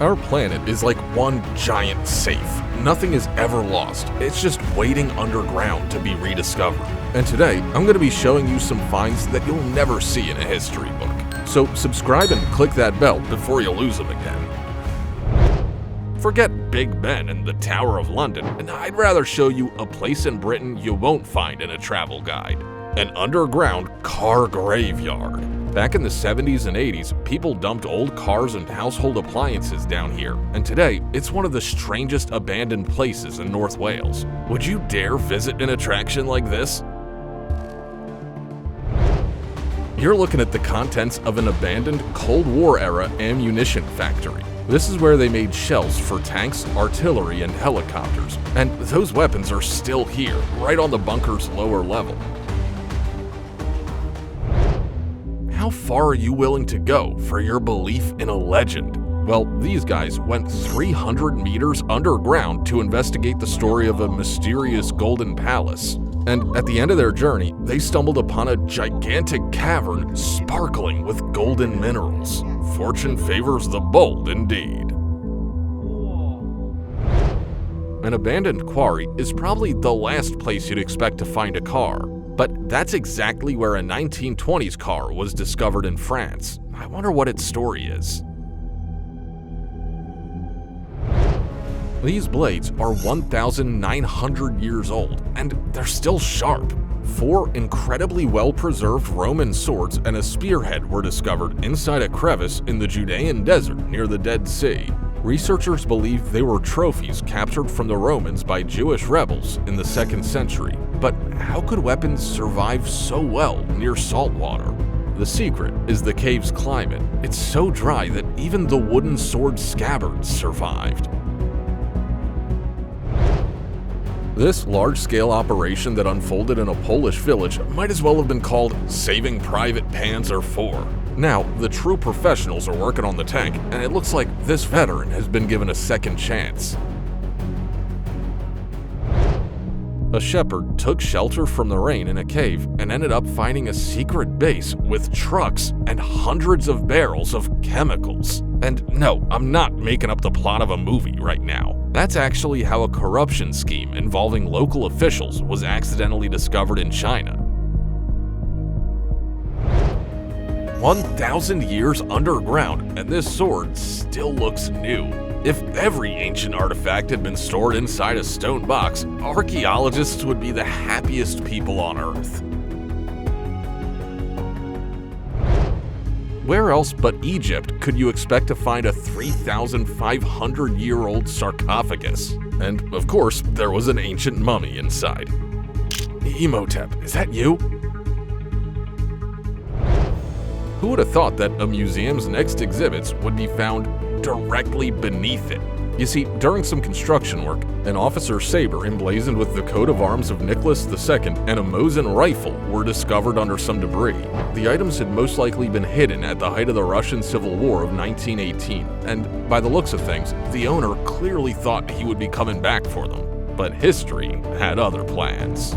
Our planet is like one giant safe. Nothing is ever lost. It's just waiting underground to be rediscovered. And today, I'm going to be showing you some finds that you'll never see in a history book. So subscribe and click that bell before you lose them again. Forget Big Ben and the Tower of London, and I'd rather show you a place in Britain you won't find in a travel guide. An underground car graveyard. Back in the 70s and 80s, people dumped old cars and household appliances down here, and today, it's one of the strangest abandoned places in North Wales. Would you dare visit an attraction like this? You're looking at the contents of an abandoned Cold War-era ammunition factory. This is where they made shells for tanks, artillery, and helicopters, and those weapons are still here, right on the bunker's lower level. How far are you willing to go for your belief in a legend? Well, these guys went 300 meters underground to investigate the story of a mysterious golden palace. And at the end of their journey, they stumbled upon a gigantic cavern sparkling with golden minerals. Fortune favors the bold indeed. An abandoned quarry is probably the last place you'd expect to find a car. But that's exactly where a 1920s car was discovered in France. I wonder what its story is. These blades are 1,900 years old, and they're still sharp. 4 incredibly well-preserved Roman swords and a spearhead were discovered inside a crevice in the Judean desert near the Dead Sea. Researchers believe they were trophies captured from the Romans by Jewish rebels in the 2nd century. But how could weapons survive so well near salt water? The secret is the cave's climate. It's so dry that even the wooden sword scabbards survived. This large-scale operation that unfolded in a Polish village might as well have been called Saving Private Panzer IV. Now, the true professionals are working on the tank, and it looks like this veteran has been given a second chance. A shepherd took shelter from the rain in a cave and ended up finding a secret base with trucks and hundreds of barrels of chemicals. And no, I'm not making up the plot of a movie right now. That's actually how a corruption scheme involving local officials was accidentally discovered in China. 1,000 years underground, and this sword still looks new. If every ancient artifact had been stored inside a stone box, archaeologists would be the happiest people on Earth. Where else but Egypt could you expect to find a 3,500-year-old sarcophagus? And, of course, there was an ancient mummy inside. Imhotep, is that you? Who would have thought that a museum's next exhibits would be found directly beneath it? You see, during some construction work, an officer's saber emblazoned with the coat of arms of Nicholas II and a Mosin rifle were discovered under some debris. The items had most likely been hidden at the height of the Russian Civil War of 1918, and by the looks of things, the owner clearly thought he would be coming back for them. But history had other plans.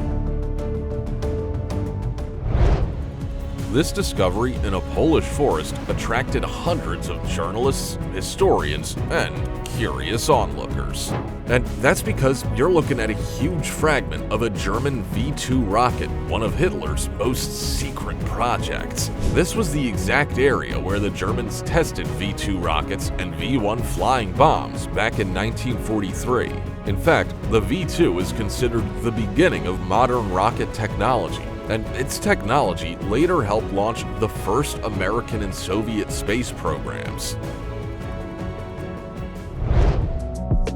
This discovery in a Polish forest attracted hundreds of journalists, historians, and curious onlookers. And that's because you're looking at a huge fragment of a German V-2 rocket, one of Hitler's most secret projects. This was the exact area where the Germans tested V-2 rockets and V-1 flying bombs back in 1943. In fact, the V-2 is considered the beginning of modern rocket technology. And its technology later helped launch the first American and Soviet space programs.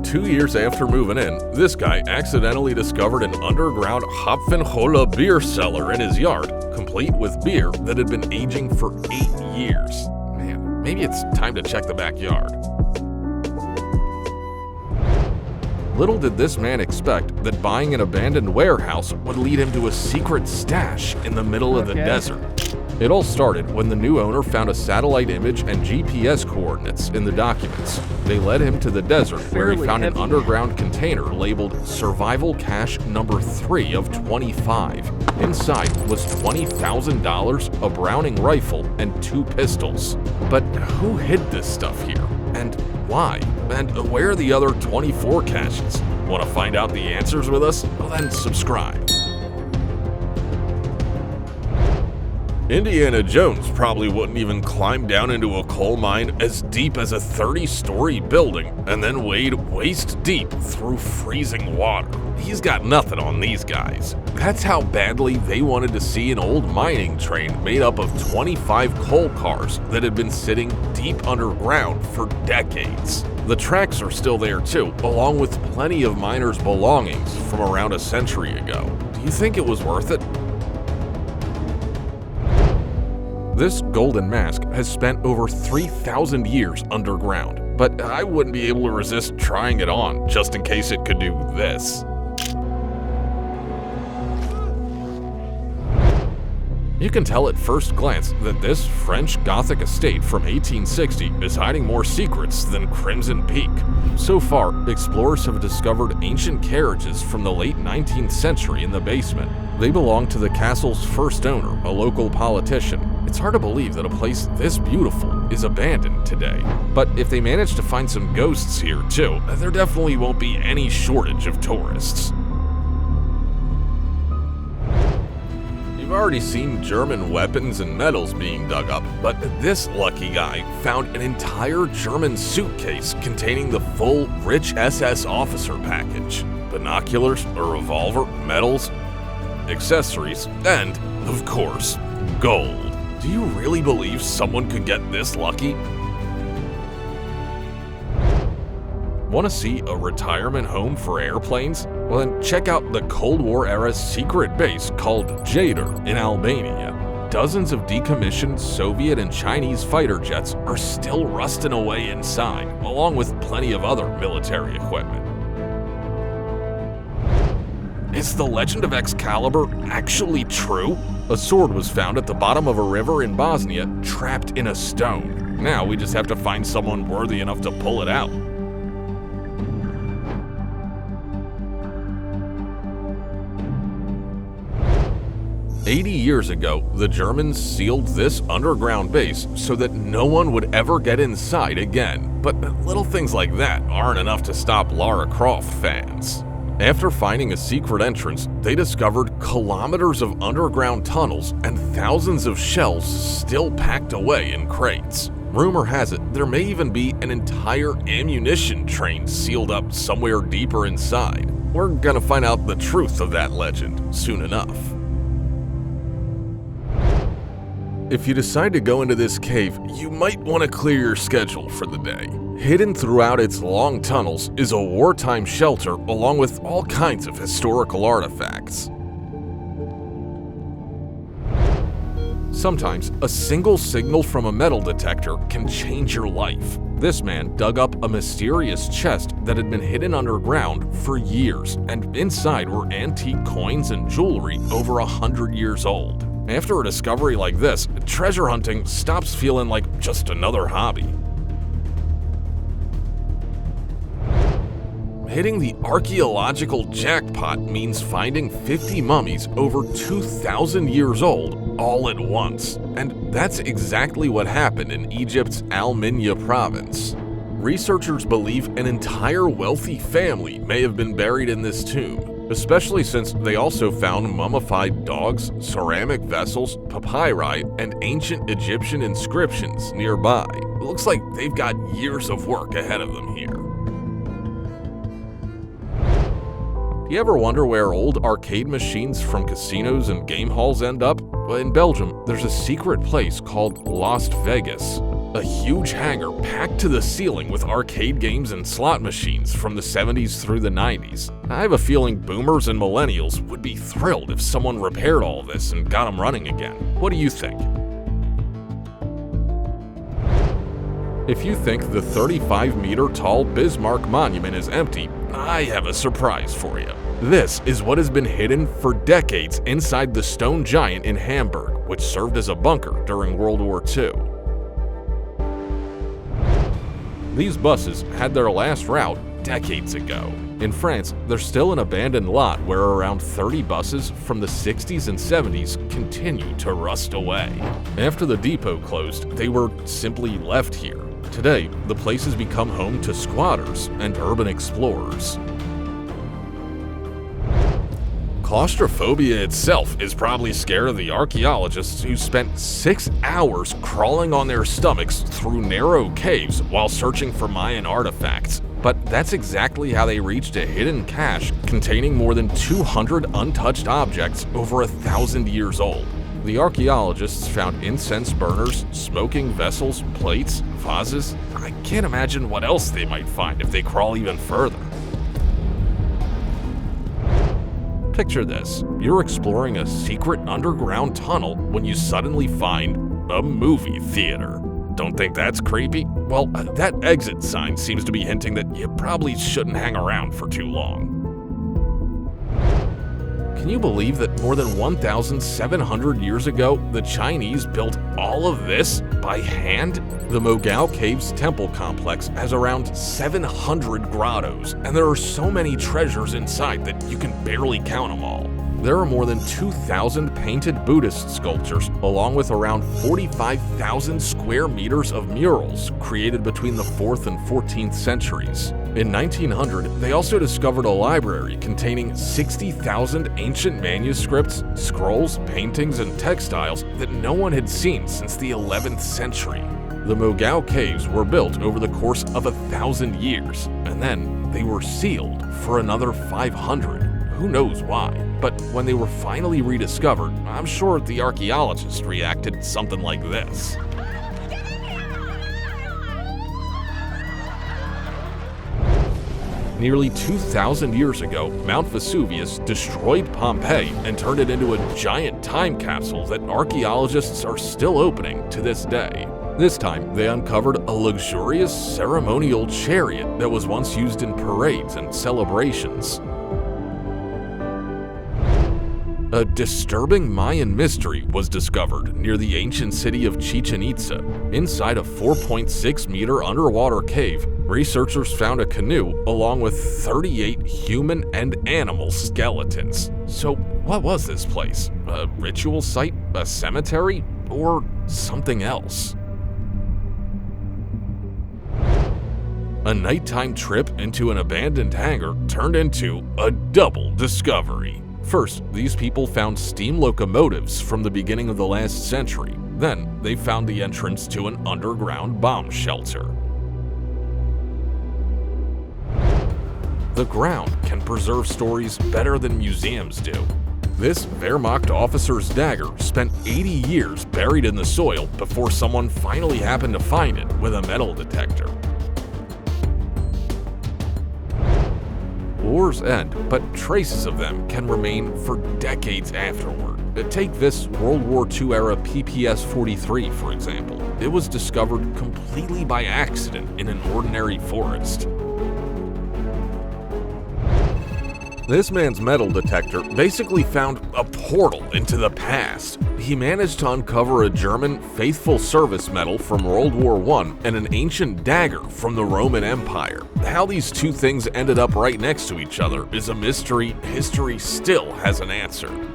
2 years after moving in, this guy accidentally discovered an underground Hopfenhola beer cellar in his yard, complete with beer that had been aging for 8 years. Man, maybe it's time to check the backyard. Little did this man expect that buying an abandoned warehouse would lead him to a secret stash in the middle of the desert. It all started when the new owner found a satellite image and GPS coordinates in the documents. They led him to the desert where he found an underground container labeled Survival Cache Number 3 of 25. Inside was $20,000, a Browning rifle, and 2 pistols. But who hid this stuff here? And Why? And where are the other 24 caches? Want to find out the answers with us? Well then subscribe. Indiana Jones probably wouldn't even climb down into a coal mine as deep as a 30-story building and then wade waist deep through freezing water. He's got nothing on these guys. That's how badly they wanted to see an old mining train made up of 25 coal cars that had been sitting deep underground for decades. The tracks are still there too, along with plenty of miners' belongings from around a century ago. Do you think it was worth it? This golden mask has spent over 3,000 years underground, but I wouldn't be able to resist trying it on just in case it could do this. You can tell at first glance that this French Gothic estate from 1860 is hiding more secrets than Crimson Peak. So far, explorers have discovered ancient carriages from the late 19th century in the basement. They belong to the castle's first owner, a local politician. It's hard to believe that a place this beautiful is abandoned today. But if they manage to find some ghosts here too, there definitely won't be any shortage of tourists. You've already seen German weapons and medals being dug up, but this lucky guy found an entire German suitcase containing the full rich SS officer package. Binoculars, a revolver, medals, accessories, and, of course, gold. Do you really believe someone could get this lucky? Want to see a retirement home for airplanes? Well then check out the Cold War era's secret base called Jader in Albania. Dozens of decommissioned Soviet and Chinese fighter jets are still rusting away inside, along with plenty of other military equipment. Is the legend of Excalibur actually true? A sword was found at the bottom of a river in Bosnia, trapped in a stone. Now we just have to find someone worthy enough to pull it out. "80 years ago, the Germans sealed this underground base so that no one would ever get inside again. But little things like that aren't enough to stop Lara Croft fans. After finding a secret entrance, they discovered kilometers of underground tunnels and thousands of shells still packed away in crates. Rumor has it there may even be an entire ammunition train sealed up somewhere deeper inside. We're gonna find out the truth of that legend soon enough. If you decide to go into this cave, you might want to clear your schedule for the day. Hidden throughout its long tunnels is a wartime shelter along with all kinds of historical artifacts. Sometimes, a single signal from a metal detector can change your life. This man dug up a mysterious chest that had been hidden underground for years, and inside were antique coins and jewelry over 100 years old. After a discovery like this, treasure hunting stops feeling like just another hobby. Hitting the archaeological jackpot means finding 50 mummies over 2,000 years old all at once. And that's exactly what happened in Egypt's Al-Minya province. Researchers believe an entire wealthy family may have been buried in this tomb, especially since they also found mummified dogs, ceramic vessels, papyri, and ancient Egyptian inscriptions nearby. It looks like they've got years of work ahead of them here. Do you ever wonder where old arcade machines from casinos and game halls end up? Well, in Belgium, there's a secret place called Las Vegas. A huge hangar packed to the ceiling with arcade games and slot machines from the 70s through the 90s. I have a feeling boomers and millennials would be thrilled if someone repaired all this and got them running again. What do you think? If you think the 35-meter-tall Bismarck Monument is empty, I have a surprise for you. This is what has been hidden for decades inside the stone giant in Hamburg, which served as a bunker during World War II. These buses had their last route decades ago. In France, there's still an abandoned lot where around 30 buses from the 60s and 70s continue to rust away. After the depot closed, they were simply left here. Today, the place has become home to squatters and urban explorers. Claustrophobia itself is probably scared of the archaeologists who spent 6 hours crawling on their stomachs through narrow caves while searching for Mayan artifacts. But that's exactly how they reached a hidden cache containing more than 200 untouched objects over 1,000 years old. The archaeologists found incense burners, smoking vessels, plates, vases. I can't imagine what else they might find if they crawl even further. Picture this, you're exploring a secret underground tunnel when you suddenly find a movie theater. Don't think that's creepy? Well, that exit sign seems to be hinting that you probably shouldn't hang around for too long. Can you believe that more than 1,700 years ago, the Chinese built all of this by hand? The Mogao Caves temple complex has around 700 grottos, and there are so many treasures inside that you can barely count them all. There are more than 2,000 painted Buddhist sculptures, along with around 45,000 square meters of murals created between the 4th and 14th centuries. In 1900, they also discovered a library containing 60,000 ancient manuscripts, scrolls, paintings, and textiles that no one had seen since the 11th century. The Mogao Caves were built over the course of 1,000 years, and then they were sealed for another 500. Who knows why? But when they were finally rediscovered, I'm sure the archaeologists reacted something like this. Nearly 2,000 years ago, Mount Vesuvius destroyed Pompeii and turned it into a giant time capsule that archaeologists are still opening to this day. This time, they uncovered a luxurious ceremonial chariot that was once used in parades and celebrations. A disturbing Mayan mystery was discovered near the ancient city of Chichen Itza. Inside a 4.6-meter underwater cave, researchers found a canoe along with 38 human and animal skeletons. So what was this place? A ritual site? A cemetery? Or something else? A nighttime trip into an abandoned hangar turned into a double discovery. First, these people found steam locomotives from the beginning of the last century. Then, they found the entrance to an underground bomb shelter. The ground can preserve stories better than museums do. This Wehrmacht officer's dagger spent 80 years buried in the soil before someone finally happened to find it with a metal detector. Wars end, but traces of them can remain for decades afterward. Take this World War II era PPS-43, for example. It was discovered completely by accident in an ordinary forest. This man's metal detector basically found a portal into the past. He managed to uncover a German faithful service medal from World War I and an ancient dagger from the Roman Empire. How these two things ended up right next to each other is a mystery history still hasn't answered.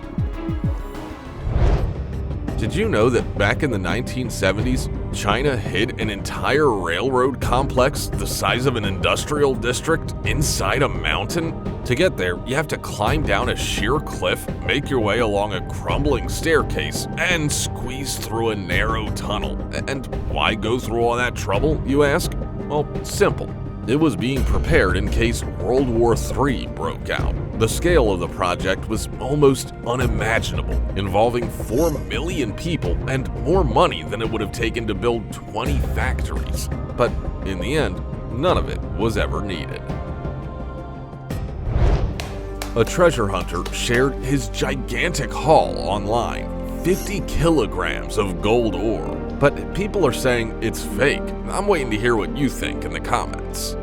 Did you know that back in the 1970s, China hid an entire railroad complex the size of an industrial district inside a mountain? To get there, you have to climb down a sheer cliff, make your way along a crumbling staircase, and squeeze through a narrow tunnel. And why go through all that trouble, you ask? Well, simple. It was being prepared in case World War III broke out. The scale of the project was almost unimaginable, involving 4 million people and more money than it would have taken to build 20 factories. But in the end, none of it was ever needed. A treasure hunter shared his gigantic haul online, 50 kilograms of gold ore. But people are saying it's fake. I'm waiting to hear what you think in the comments.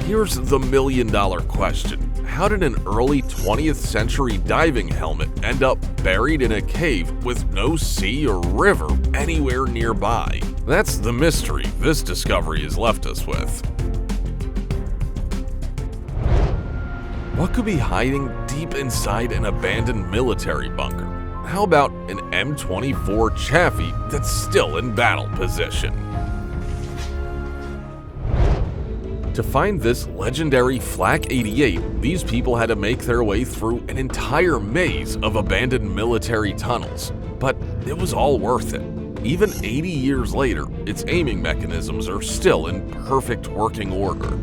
Here's the million-dollar question. How did an early 20th century diving helmet end up buried in a cave with no sea or river anywhere nearby? That's the mystery this discovery has left us with. What could be hiding deep inside an abandoned military bunker? how about an M24 Chaffee that's still in battle position? To find this legendary Flak 88, these people had to make their way through an entire maze of abandoned military tunnels, but it was all worth it. Even 80 years later, its aiming mechanisms are still in perfect working order.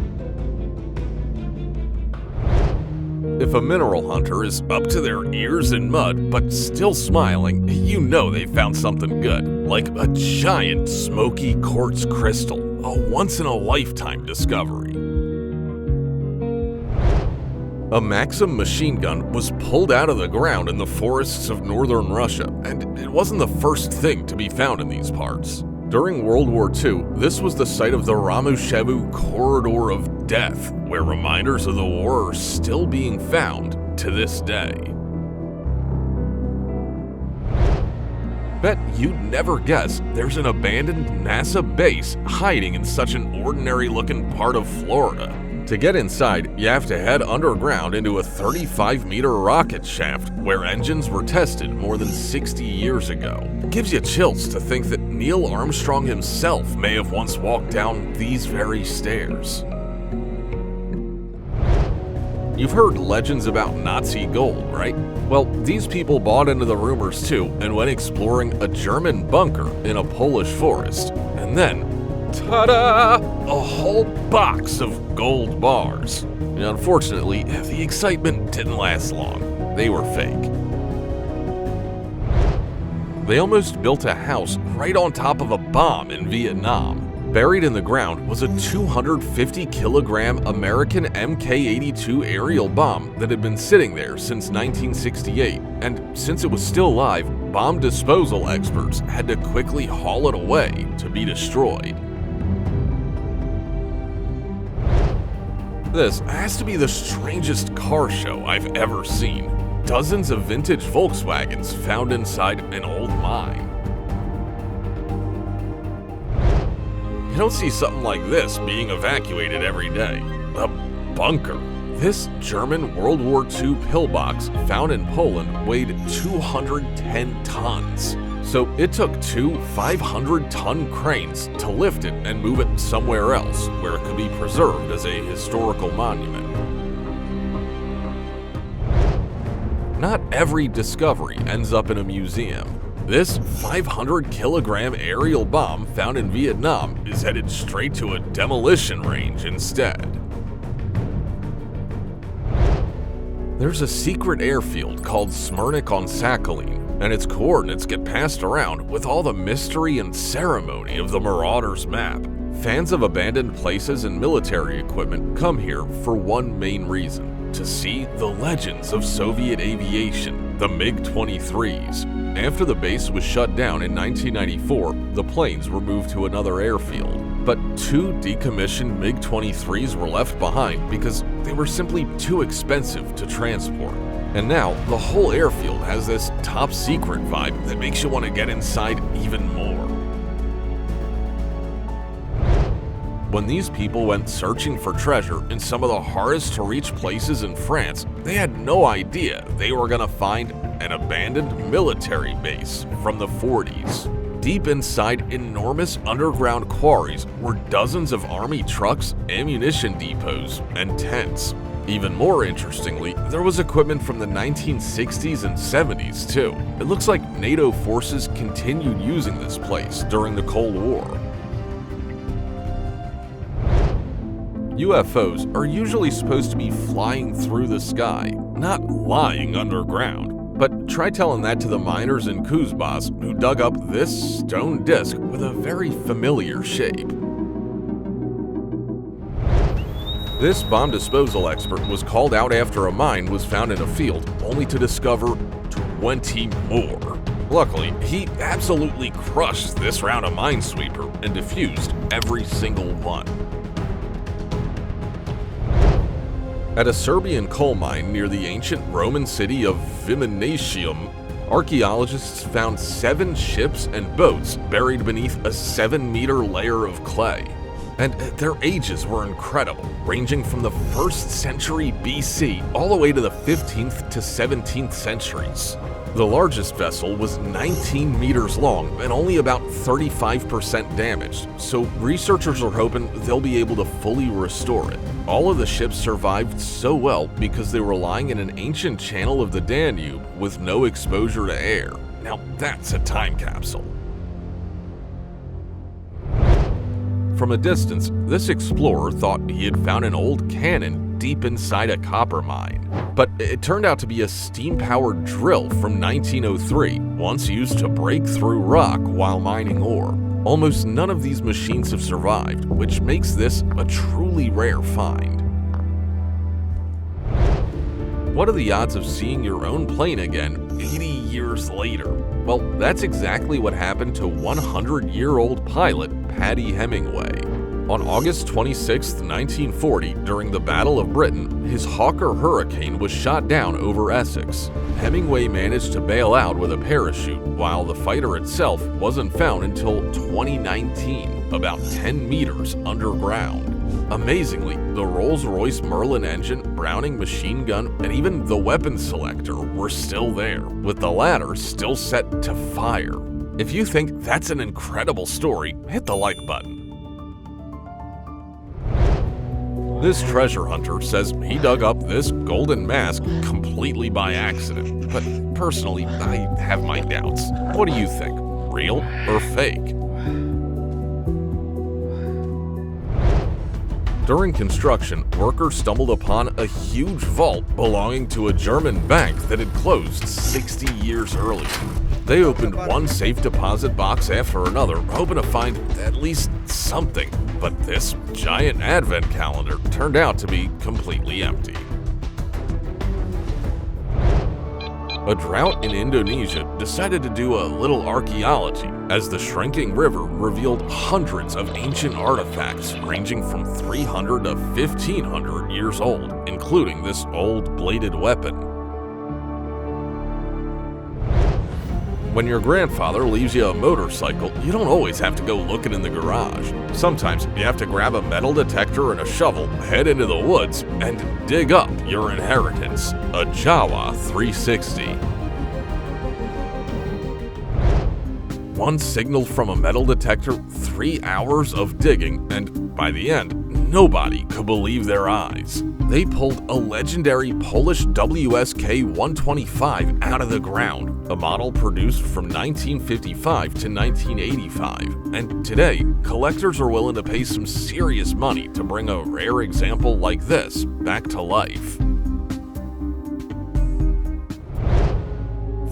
If a mineral hunter is up to their ears in mud but still smiling, you know they found something good, like a giant smoky quartz crystal, a once-in-a-lifetime discovery. A Maxim machine gun was pulled out of the ground in the forests of northern Russia, and it wasn't the first thing to be found in these parts. During World War II, this was the site of the Ramushevu Corridor of Death, where reminders of the war are still being found to this day. Bet you'd never guess there's an abandoned NASA base hiding in such an ordinary-looking part of Florida. To get inside, you have to head underground into a 35-meter rocket shaft where engines were tested more than 60 years ago. It gives you chills to think that Neil Armstrong himself may have once walked down these very stairs. You've heard legends about Nazi gold, right? Well, these people bought into the rumors too and went exploring a German bunker in a Polish forest. And then, ta-da! A whole box of gold bars. And unfortunately, the excitement didn't last long. They were fake. They almost built a house right on top of a bomb in Vietnam. Buried in the ground was a 250-kilogram American Mk-82 aerial bomb that had been sitting there since 1968, and since it was still live, bomb disposal experts had to quickly haul it away to be destroyed. This has to be the strangest car show I've ever seen. Dozens of vintage Volkswagens found inside an old mine. You don't see something like this being evacuated every day. A bunker. This German World War II pillbox found in Poland weighed 210 tons. So it took two 500-ton cranes to lift it and move it somewhere else where it could be preserved as a historical monument. Not every discovery ends up in a museum. This 500-kilogram aerial bomb found in Vietnam is headed straight to a demolition range instead. There's a secret airfield called Smirnik-on-Sakhalin, and its coordinates get passed around with all the mystery and ceremony of the Marauder's map. Fans of abandoned places and military equipment come here for one main reason: to see the legends of Soviet aviation, the MiG-23s. After the base was shut down in 1994, the planes were moved to another airfield. But two decommissioned MiG-23s were left behind because they were simply too expensive to transport. And now, the whole airfield has this top-secret vibe that makes you want to get inside even more. When these people went searching for treasure in some of the hardest-to-reach places in France, they had no idea they were going to find an abandoned military base from the 40s. Deep inside enormous underground quarries were dozens of army trucks, ammunition depots, and tents. Even more interestingly, there was equipment from the 1960s and 70s too. It looks like NATO forces continued using this place during the Cold War. UFOs are usually supposed to be flying through the sky, not lying underground. But try telling that to the miners in Kuzbas who dug up this stone disc with a very familiar shape. This bomb disposal expert was called out after a mine was found in a field, only to discover 20 more. Luckily, he absolutely crushed this round of Minesweeper and defused every single one. At a Serbian coal mine near the ancient Roman city of Viminacium, archaeologists found 7 ships and boats buried beneath a 7-meter layer of clay. And their ages were incredible, ranging from the 1st century BC all the way to the 15th to 17th centuries. The largest vessel was 19 meters long and only about 35% damaged, so researchers are hoping they'll be able to fully restore it. All of the ships survived so well because they were lying in an ancient channel of the Danube with no exposure to air. Now that's a time capsule. From a distance, this explorer thought he had found an old cannon deep inside a copper mine. But it turned out to be a steam-powered drill from 1903, once used to break through rock while mining ore. Almost none of these machines have survived, which makes this a truly rare find. What are the odds of seeing your own plane again 80 years later? Well, that's exactly what happened to 100-year-old pilot Paddy Hemingway. On August 26, 1940, during the Battle of Britain, his Hawker Hurricane was shot down over Essex. Hemingway managed to bail out with a parachute, while the fighter itself wasn't found until 2019, about 10 meters underground. Amazingly, the Rolls-Royce Merlin engine, Browning machine gun, and even the weapons selector were still there, with the latter still set to fire. If you think that's an incredible story, hit the like button. This treasure hunter says he dug up this golden mask completely by accident, but personally, I have my doubts. What do you think? Real or fake? During construction, workers stumbled upon a huge vault belonging to a German bank that had closed 60 years earlier. They opened one safe deposit box after another, hoping to find at least something, but this giant advent calendar turned out to be completely empty. A drought in Indonesia decided to do a little archaeology, as the shrinking river revealed hundreds of ancient artifacts ranging from 300 to 1500 years old, including this old bladed weapon. When your grandfather leaves you a motorcycle, you don't always have to go looking in the garage. Sometimes you have to grab a metal detector and a shovel, head into the woods, and dig up your inheritance, a Jawa 360. One signal from a metal detector, 3 hours of digging, and by the end, nobody could believe their eyes. They pulled a legendary Polish WSK-125 out of the ground, a model produced from 1955 to 1985. And today, collectors are willing to pay some serious money to bring a rare example like this back to life.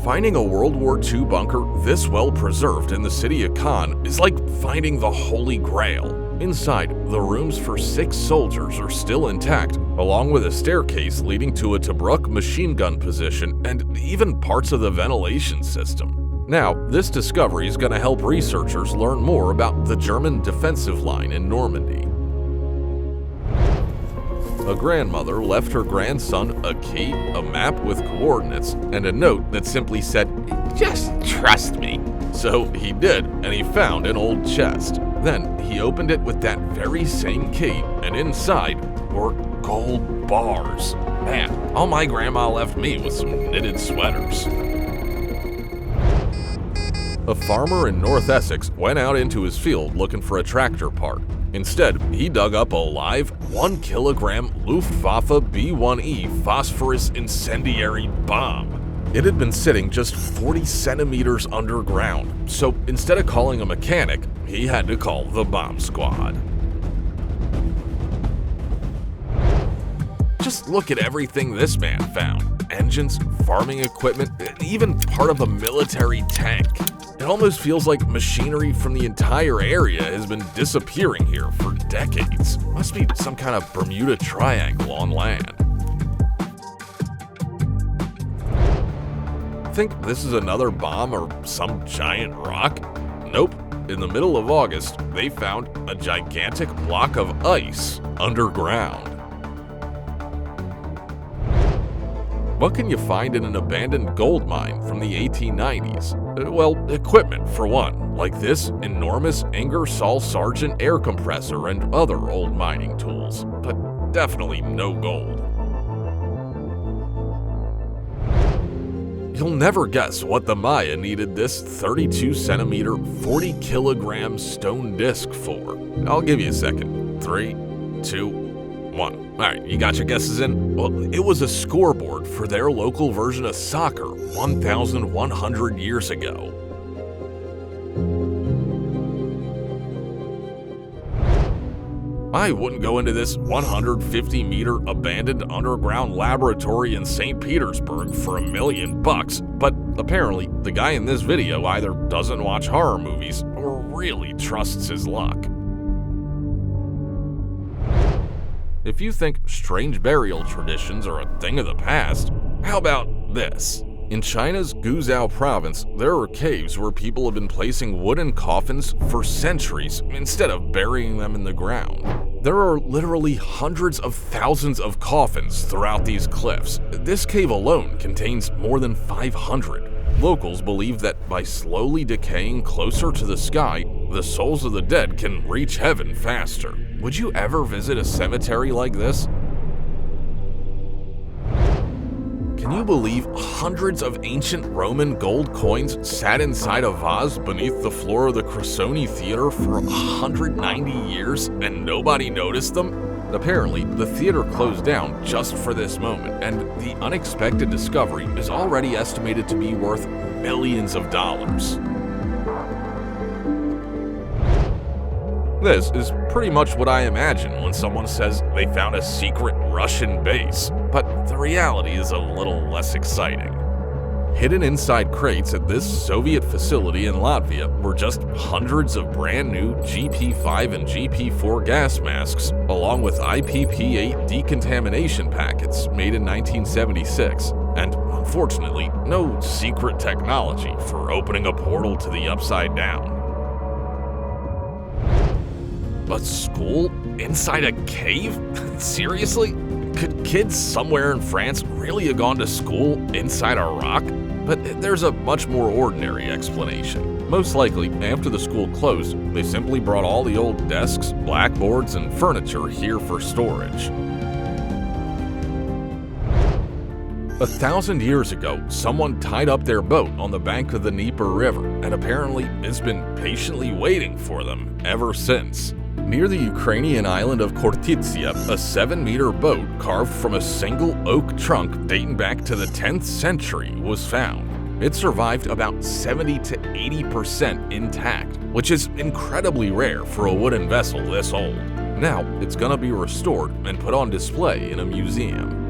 Finding a World War II bunker this well preserved in the city of Caen is like finding the Holy Grail. Inside, the rooms for 6 soldiers are still intact, along with a staircase leading to a Tobruk machine gun position and even parts of the ventilation system. Now, this discovery is going to help researchers learn more about the German defensive line in Normandy. A grandmother left her grandson a key, a map with coordinates, and a note that simply said, "Just trust me." So he did, and he found an old chest. Then he opened it with that very same key, and inside were gold bars. Man, all my grandma left me was some knitted sweaters. A farmer in North Essex went out into his field looking for a tractor part. Instead, he dug up a live 1 kilogram Luftwaffe B-1E phosphorus incendiary bomb. It had been sitting just 40 centimeters underground, so instead of calling a mechanic, he had to call the bomb squad. Just look at everything this man found. Engines, farming equipment, even part of a military tank. It almost feels like machinery from the entire area has been disappearing here for decades. Must be some kind of Bermuda Triangle on land. Think this is another bomb or some giant rock? Nope. In the middle of August, they found a gigantic block of ice underground. What can you find in an abandoned gold mine from the 1890s? Well, equipment for one, like this enormous Ingersoll Sargent air compressor and other old mining tools, but definitely no gold. You'll never guess what the Maya needed this 32 centimeter, 40 kilogram stone disc for. I'll give you a second. 3, 2, 1. Alright, you got your guesses in? Well, it was a scoreboard for their local version of soccer 1,100 years ago. I wouldn't go into this 150-meter abandoned underground laboratory in St. Petersburg for $1 million, but apparently the guy in this video either doesn't watch horror movies or really trusts his luck. If you think strange burial traditions are a thing of the past, how about this? In China's Guizhou province, there are caves where people have been placing wooden coffins for centuries instead of burying them in the ground. There are literally hundreds of thousands of coffins throughout these cliffs. This cave alone contains more than 500. Locals believe that by slowly decaying closer to the sky, the souls of the dead can reach heaven faster. Would you ever visit a cemetery like this? Can you believe hundreds of ancient Roman gold coins sat inside a vase beneath the floor of the Cressoni Theater for 190 years and nobody noticed them? Apparently, the theater closed down just for this moment, and the unexpected discovery is already estimated to be worth millions of dollars. This is pretty much what I imagine when someone says they found a secret Russian base, but the reality is a little less exciting. Hidden inside crates at this Soviet facility in Latvia were just hundreds of brand new GP5 and GP4 gas masks, along with IPP8 decontamination packets made in 1976, and unfortunately, no secret technology for opening a portal to the Upside Down. A school inside a cave? Seriously? Could kids somewhere in France really have gone to school inside a rock? But there's a much more ordinary explanation. Most likely, after the school closed, they simply brought all the old desks, blackboards, and furniture here for storage. 1,000 years ago, someone tied up their boat on the bank of the Dnieper River, and apparently it's been patiently waiting for them ever since. Near the Ukrainian island of Khortytsia, a 7-meter boat carved from a single oak trunk dating back to the 10th century was found. It survived about 70 to 80% intact, which is incredibly rare for a wooden vessel this old. Now, it's gonna be restored and put on display in a museum.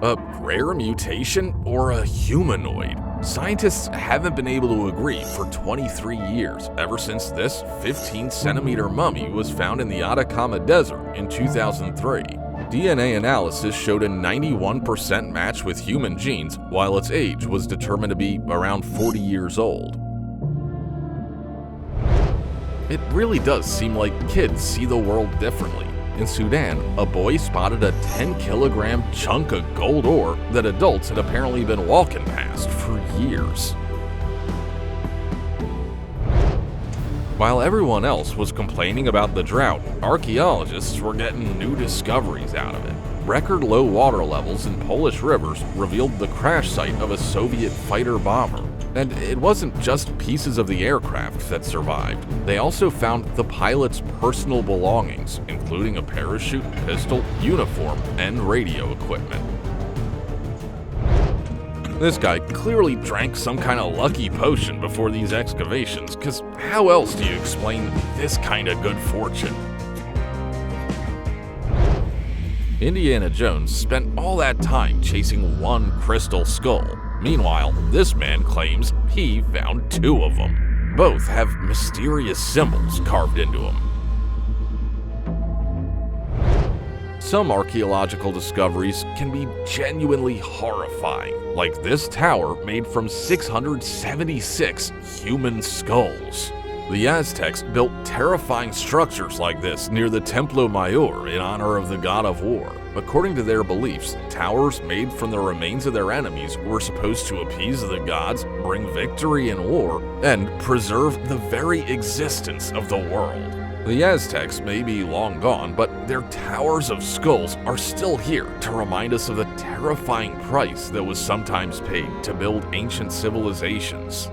A rare mutation or a humanoid? Scientists haven't been able to agree for 23 years, ever since this 15-centimeter mummy was found in the Atacama Desert in 2003. DNA analysis showed a 91% match with human genes, while its age was determined to be around 40 years old. It really does seem like kids see the world differently. In Sudan, a boy spotted a 10-kilogram chunk of gold ore that adults had apparently been walking past for years. While everyone else was complaining about the drought, archaeologists were getting new discoveries out of it. Record low water levels in Polish rivers revealed the crash site of a Soviet fighter bomber. And it wasn't just pieces of the aircraft that survived. They also found the pilot's personal belongings, including a parachute, pistol, uniform, and radio equipment. This guy clearly drank some kind of lucky potion before these excavations, because how else do you explain this kind of good fortune? Indiana Jones spent all that time chasing one crystal skull. Meanwhile, this man claims he found 2 of them. Both have mysterious symbols carved into them. Some archaeological discoveries can be genuinely horrifying, like this tower made from 676 human skulls. The Aztecs built terrifying structures like this near the Templo Mayor in honor of the god of war. According to their beliefs, towers made from the remains of their enemies were supposed to appease the gods, bring victory in war, and preserve the very existence of the world. The Aztecs may be long gone, but their towers of skulls are still here to remind us of the terrifying price that was sometimes paid to build ancient civilizations.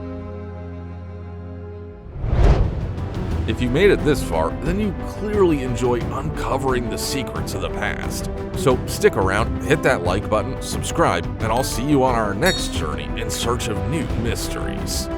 If you made it this far, then you clearly enjoy uncovering the secrets of the past. So stick around, hit that like button, subscribe, and I'll see you on our next journey in search of new mysteries.